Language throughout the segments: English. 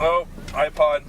Oh, iPod.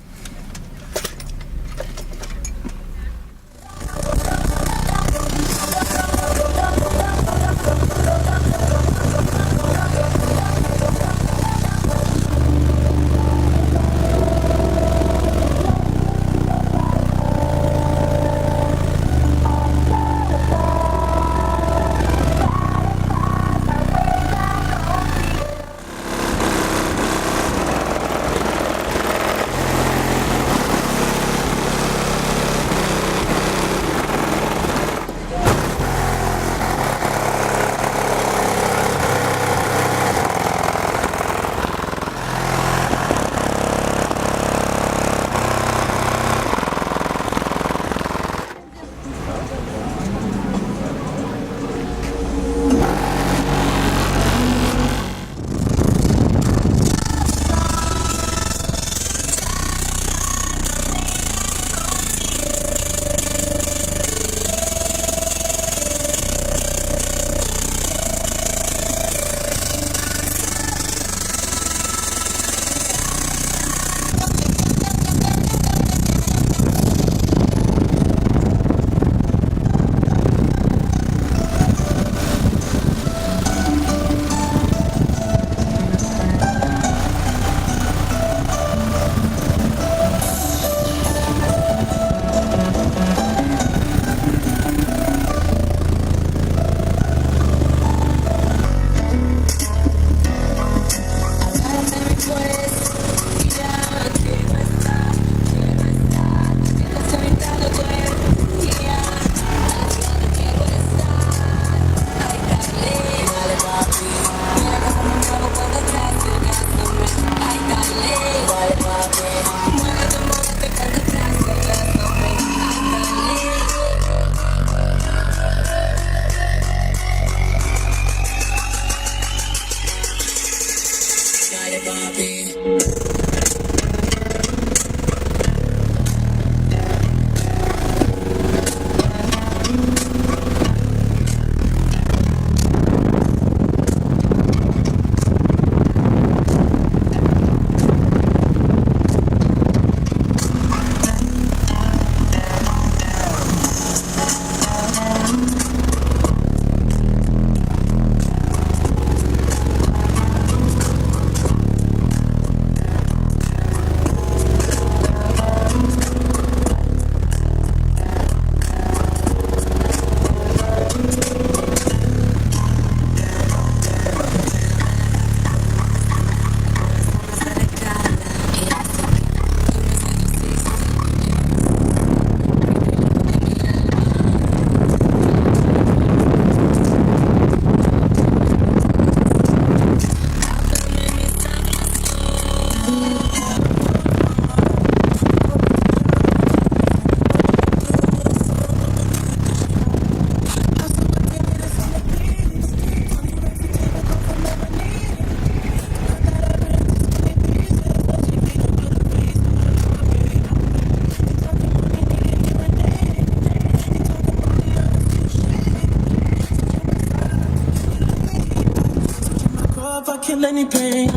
Kill any pain.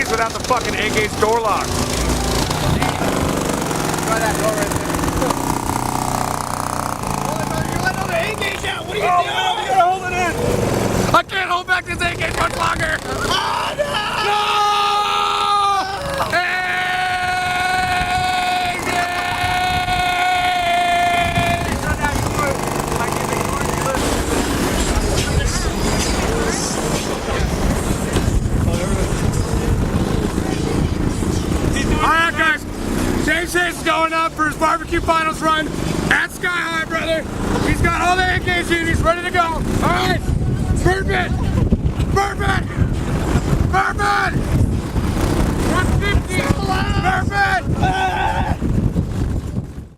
Without the fucking A-gauge door lock. Try that door right there. You let all the A-gauge out. What are you doing? You gotta hold it in. I can't hold back this A-gauge much longer. Oh, no! No! Alright guys, James is going up for his barbecue finals run at Sky High, brother. He's got all the A-gauge in, he's ready to go. Alright, perfect, perfect, perfect, 150, perfect.